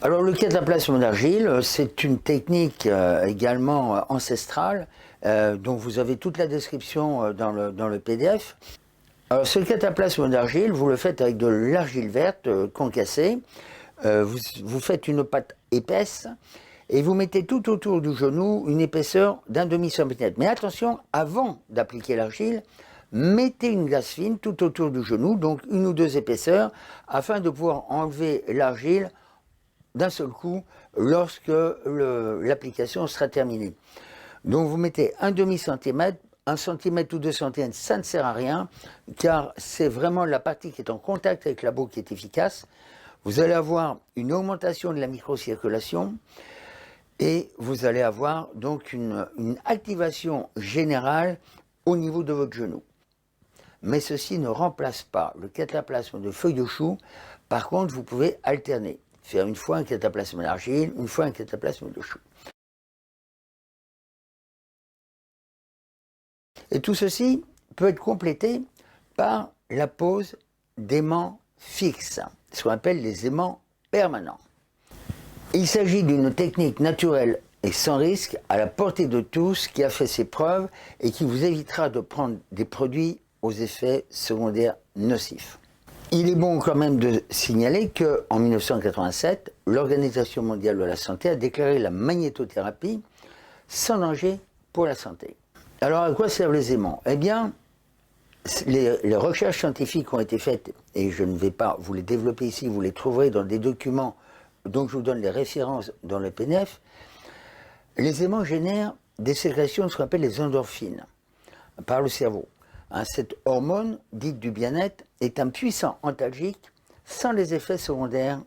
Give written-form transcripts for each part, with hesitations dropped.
Alors le cataplasme d'argile, c'est une technique également ancestrale, dont vous avez toute la description dans le PDF. Alors ce cataplasme d'argile, vous le faites avec de l'argile verte concassée. Vous faites une pâte épaisse et vous mettez tout autour du genou une épaisseur d'un demi-centimètre. Mais attention, avant d'appliquer l'argile, mettez une glace fine tout autour du genou, donc une ou deux épaisseurs, afin de pouvoir enlever l'argile d'un seul coup lorsque l'application sera terminée. Donc vous mettez un demi-centimètre, 1 cm ou 2 cm, ça ne sert à rien, car c'est vraiment la partie qui est en contact avec la peau qui est efficace. Vous allez avoir une augmentation de la microcirculation et vous allez avoir donc une activation générale au niveau de votre genou. Mais ceci ne remplace pas le cataplasme de feuille de chou. Par contre, vous pouvez alterner. Faire une fois un cataplasme d'argile, une fois un cataplasme de chou. Et tout ceci peut être complété par la pose d'aimants fixes, ce qu'on appelle les aimants permanents. Il s'agit d'une technique naturelle et sans risque, à la portée de tous, qui a fait ses preuves et qui vous évitera de prendre des produits aux effets secondaires nocifs. Il est bon quand même de signaler qu'en 1987, l'Organisation mondiale de la santé a déclaré la magnétothérapie sans danger pour la santé. Alors à quoi servent les aimants? Eh bien, les recherches scientifiques ont été faites, et je ne vais pas vous les développer ici, vous les trouverez dans des documents dont je vous donne les références dans le PDF. Les aimants génèrent des sécrétions de ce qu'on appelle les endorphines par le cerveau. Cette hormone, dite du bien-être, est un puissant antalgique sans les effets secondaires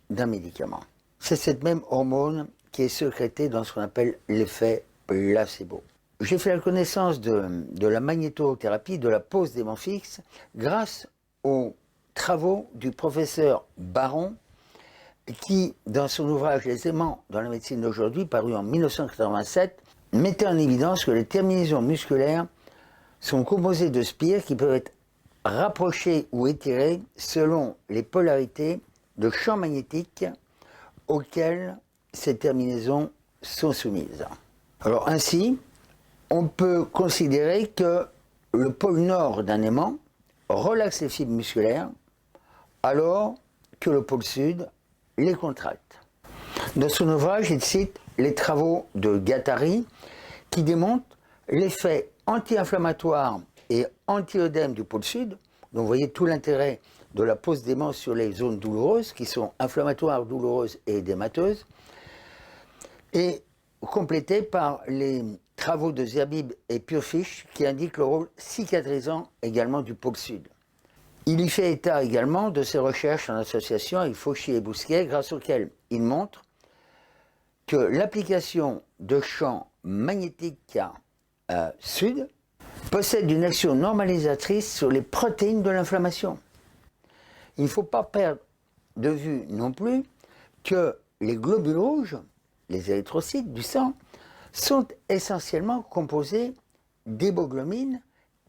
d'un médicament. C'est cette même hormone qui est sécrétée dans ce qu'on appelle l'effet placebo. J'ai fait la connaissance de la magnétothérapie, de la pose d'aimants fixes, grâce aux travaux du professeur Baron, qui, dans son ouvrage Les aimants dans la médecine d'aujourd'hui, paru en 1987, mettait en évidence que les terminaisons musculaires sont composées de spires qui peuvent être rapprochées ou étirées selon les polarités de champs magnétiques auxquels ces terminaisons sont soumises. Alors ainsi, on peut considérer que le pôle nord d'un aimant relaxe les fibres musculaires alors que le pôle sud les contracte. Dans son ouvrage, il cite les travaux de Guattari qui démontrent l'effet anti-inflammatoire et anti-œdème du pôle sud. Donc vous voyez tout l'intérêt de la pose d'aimants sur les zones douloureuses qui sont inflammatoires, douloureuses et édémateuses, et complété par les travaux de Zerbib et Purfish qui indiquent le rôle cicatrisant également du pôle sud. Il y fait état également de ses recherches en association avec Fauchy et Bousquet, grâce auxquelles il montre que l'application de champs magnétiques sud possède une action normalisatrice sur les protéines de l'inflammation. Il ne faut pas perdre de vue non plus que les globules rouges, les érythrocytes du sang, sont essentiellement composés d'hémoglobine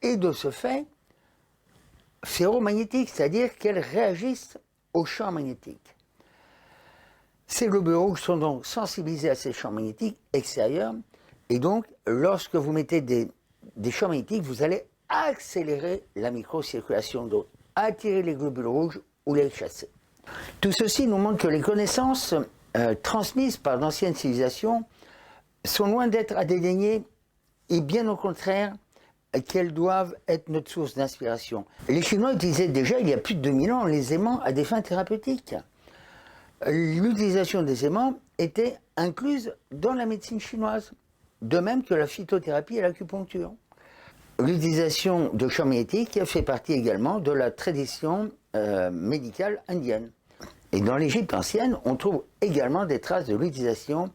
et de ce fait ferromagnétiques, c'est-à-dire qu'elles réagissent aux champs magnétiques. Ces globules rouges sont donc sensibilisés à ces champs magnétiques extérieurs et donc lorsque vous mettez des champs magnétiques, vous allez accélérer la microcirculation d'eau, attirer les globules rouges ou les chasser. Tout ceci nous montre que les connaissances transmises par d'anciennes civilisations sont loin d'être à dédaigner et bien au contraire qu'elles doivent être notre source d'inspiration. Les Chinois utilisaient déjà il y a plus de 2000 ans les aimants à des fins thérapeutiques. L'utilisation des aimants était incluse dans la médecine chinoise, de même que la phytothérapie et l'acupuncture. L'utilisation de champs magnétiques fait partie également de la tradition médicale indienne. Et dans l'Égypte ancienne, on trouve également des traces de l'utilisation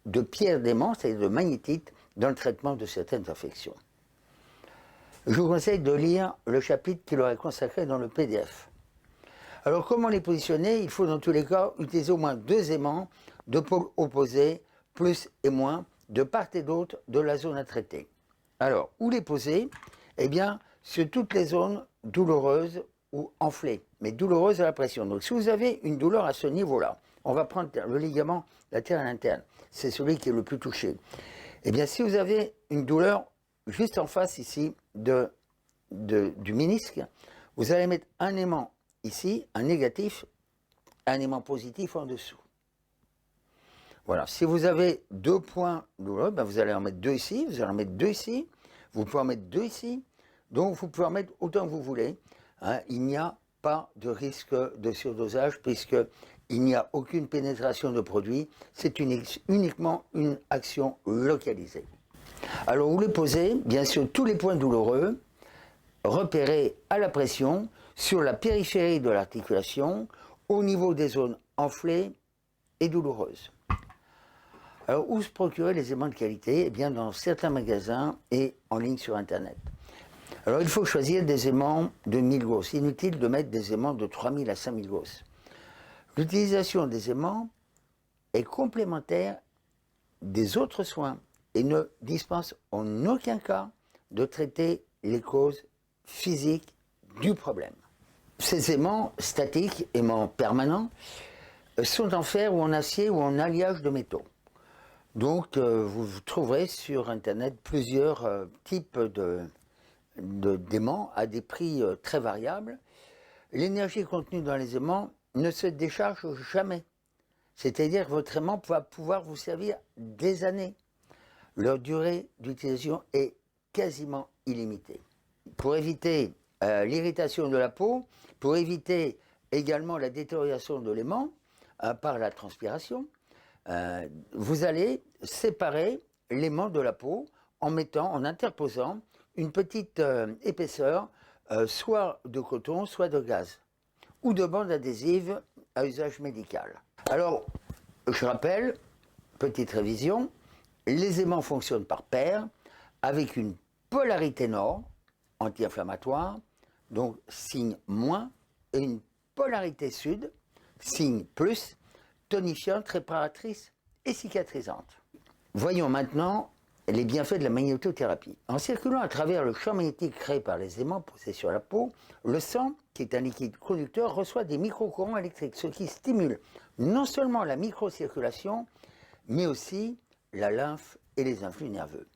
de pierres d'aimant, c'est-à-dire de magnétite, dans le traitement de certaines infections. Je vous conseille de lire le chapitre qui leur est consacré dans le PDF. Alors comment les positionner? Il faut dans tous les cas utiliser au moins 2 aimants de pôles opposés, plus et moins, de part et d'autre de la zone à traiter. Alors, où les poser? Eh bien, sur toutes les zones douloureuses ou enflées, mais douloureuses à la pression. Donc si vous avez une douleur à ce niveau-là, On va prendre le ligament latéral interne. C'est celui qui est le plus touché. Eh bien, si vous avez une douleur juste en face ici du ménisque, vous allez mettre un aimant ici, un négatif, un aimant positif en dessous. Voilà. Si vous avez 2 points douloureux, ben vous allez en mettre 2 ici, vous allez en mettre 2 ici, vous pouvez en mettre 2 ici, donc vous pouvez en mettre autant que vous voulez. Hein. Il n'y a pas de risque de surdosage puisqu'il n'y a aucune pénétration de produit, c'est uniquement une action localisée. Alors vous les posez, bien sûr, tous les points douloureux, repérés à la pression, sur la périphérie de l'articulation, au niveau des zones enflées et douloureuses. Alors, où se procurer les aimants de qualité? Eh bien, dans certains magasins et en ligne sur Internet. Alors, il faut choisir des aimants de 1000 Gauss. Inutile de mettre des aimants de 3000 à 5000 Gauss. L'utilisation des aimants est complémentaire des autres soins et ne dispense en aucun cas de traiter les causes physiques du problème. Ces aimants statiques, aimants permanents, sont en fer ou en acier ou en alliage de métaux. Donc, vous trouverez sur Internet plusieurs types d'aimants à des prix très variables. L'énergie contenue dans les aimants ne se décharge jamais. C'est-à-dire que votre aimant va pouvoir vous servir des années. Leur durée d'utilisation est quasiment illimitée. Pour éviter l'irritation de la peau, pour éviter également la détérioration de l'aimant par la transpiration, vous allez séparer l'aimant de la peau en interposant une petite épaisseur, soit de coton, soit de gaz, ou de bande adhésive à usage médical. Alors, je rappelle, petite révision, les aimants fonctionnent par paire, avec une polarité nord, anti-inflammatoire, donc signe moins, et une polarité sud, signe plus, tonifiante, réparatrice et cicatrisante. Voyons maintenant les bienfaits de la magnétothérapie. En circulant à travers le champ magnétique créé par les aimants posés sur la peau, le sang, qui est un liquide conducteur, reçoit des microcourants électriques, ce qui stimule non seulement la microcirculation, mais aussi la lymphe et les influx nerveux.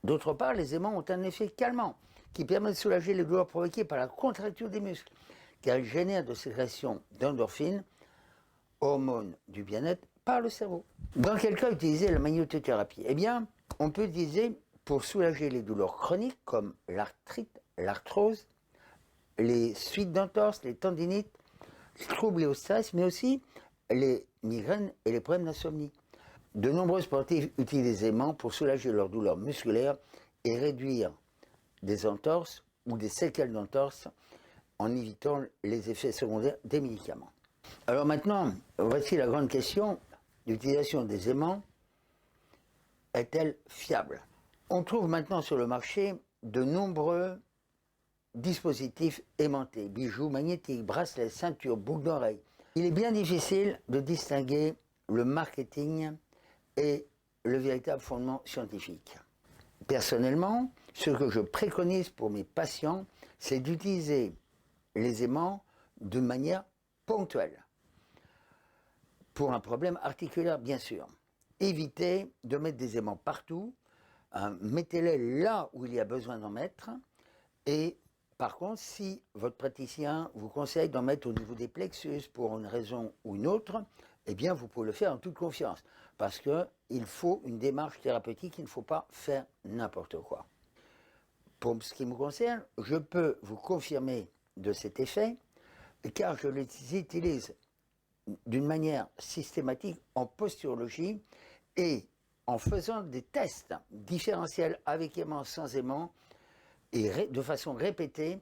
D'autre part, les aimants ont un effet calmant qui permet de soulager les douleurs provoquées par la contracture des muscles, car ils génèrent de sécrétion d'endorphines, hormones du bien-être, par le cerveau. Dans quel cas utiliser la magnétothérapie? Eh bien, on peut utiliser pour soulager les douleurs chroniques comme l'arthrite, l'arthrose, les suites d'entorse, les tendinites, les troubles et au stress, mais aussi les migraines et les problèmes d'insomnie. De nombreux sportifs utilisent les aimants pour soulager leurs douleurs musculaires et réduire des entorses ou des séquelles d'entorse en évitant les effets secondaires des médicaments. Alors maintenant, voici la grande question, l'utilisation des aimants est-elle fiable? On trouve maintenant sur le marché de nombreux dispositifs aimantés, bijoux magnétiques, bracelets, ceintures, boucles d'oreilles. Il est bien difficile de distinguer le marketing et le véritable fondement scientifique. Personnellement, ce que je préconise pour mes patients, c'est d'utiliser les aimants de manière ponctuelle. Pour un problème articulaire, bien sûr. Évitez de mettre des aimants partout, mettez-les là où il y a besoin d'en mettre, et par contre, si votre praticien vous conseille d'en mettre au niveau des plexus pour une raison ou une autre, eh bien vous pouvez le faire en toute confiance, parce qu'il faut une démarche thérapeutique, il ne faut pas faire n'importe quoi. Pour ce qui me concerne, je peux vous confirmer de cet effet, car je les utilise d'une manière systématique en posturologie et en faisant des tests différentiels avec aimant, sans aimant, et de façon répétée,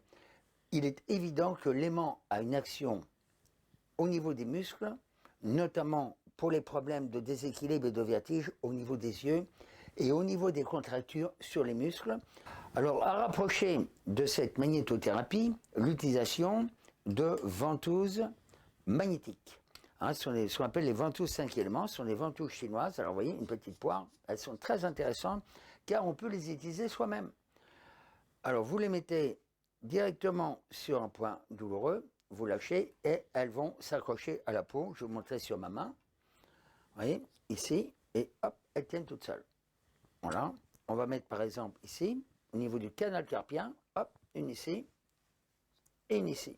il est évident que l'aimant a une action au niveau des muscles, notamment pour les problèmes de déséquilibre et de vertige au niveau des yeux et au niveau des contractures sur les muscles. Alors, à rapprocher de cette magnétothérapie, l'utilisation de ventouses magnétiques. Ce sont ce qu'on appelle les ventouses 5 éléments, ce sont des ventouses chinoises. Alors, vous voyez, une petite poire, elles sont très intéressantes car on peut les utiliser soi-même. Alors, vous les mettez directement sur un point douloureux vous lâchez et elles vont s'accrocher à la peau. Je vous montrerai sur ma main. Vous voyez, ici, et hop, elles tiennent toutes seules. Voilà. On va mettre par exemple ici, au niveau du canal carpien, hop, une ici et une ici.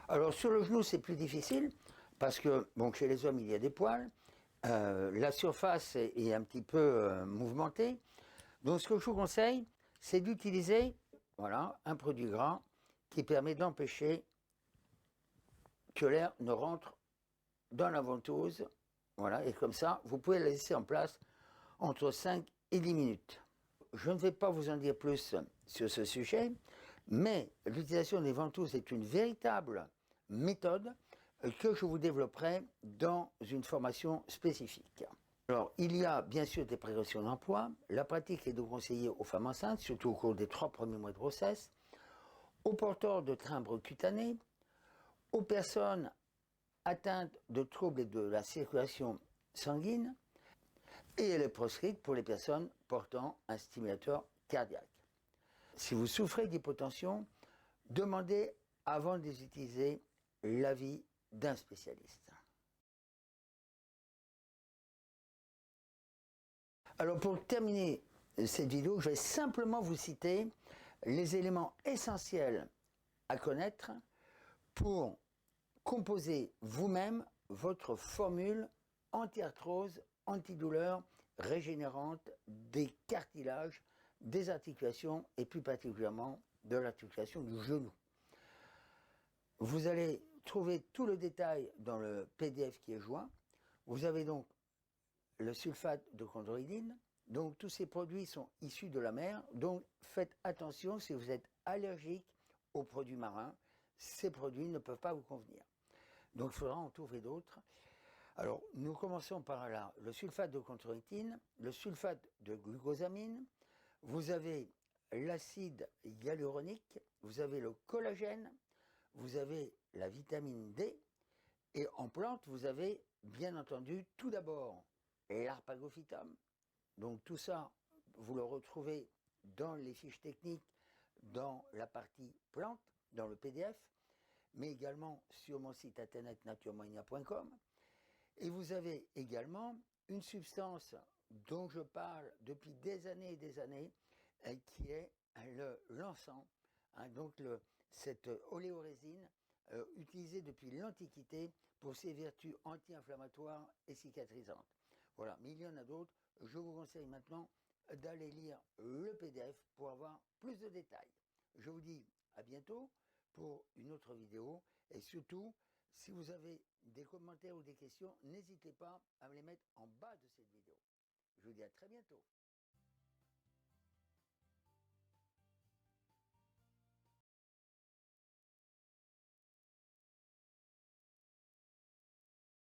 Alors sur le genou, c'est plus difficile parce que, bon, chez les hommes, il y a des poils. La surface est un petit peu mouvementée. Donc ce que je vous conseille, c'est d'utiliser, voilà, un produit gras qui permet d'empêcher que l'air ne rentre dans la ventouse. Voilà, et comme ça, vous pouvez la laisser en place entre 5 et 10 minutes. Je ne vais pas vous en dire plus sur ce sujet, mais l'utilisation des ventouses est une véritable méthode que je vous développerai dans une formation spécifique. Alors, il y a bien sûr des précautions d'emploi. La pratique est de conseiller aux femmes enceintes, surtout au cours des 3 premiers mois de grossesse, aux porteurs de timbres cutanés, aux personnes atteintes de troubles de la circulation sanguine, et elle est proscrite pour les personnes portant un stimulateur cardiaque. Si vous souffrez d'hypotension, demandez avant de les utiliser l'avis d'un spécialiste. Alors pour terminer cette vidéo, je vais simplement vous citer les éléments essentiels à connaître pour composer vous-même votre formule anti-arthrose, antidouleur, régénérante des cartilages, des articulations et plus particulièrement de l'articulation du genou. Vous allez trouver tout le détail dans le PDF qui est joint. Vous avez donc le sulfate de chondroïtine. Donc tous ces produits sont issus de la mer. Donc faites attention si vous êtes allergique aux produits marins. Ces produits ne peuvent pas vous convenir. Donc il faudra en trouver d'autres. Alors nous commençons par là. Le sulfate de chondroïtine, le sulfate de glucosamine. Vous avez l'acide hyaluronique. Vous avez le collagène. Vous avez la vitamine D. Et en plante, vous avez bien entendu tout d'abord l'arpagophytum. Donc tout ça, vous le retrouvez dans les fiches techniques, dans la partie plante, dans le PDF, mais également sur mon site internet naturemania.com. Et vous avez également une substance dont je parle depuis des années et des années, qui est l'encens, hein, donc cette oléorésine utilisée depuis l'Antiquité pour ses vertus anti-inflammatoires et cicatrisantes. Voilà, mais il y en a d'autres. Je vous conseille maintenant d'aller lire le PDF pour avoir plus de détails. Je vous dis à bientôt pour une autre vidéo et surtout, si vous avez des commentaires ou des questions, n'hésitez pas à me les mettre en bas de cette vidéo. Je vous dis à très bientôt.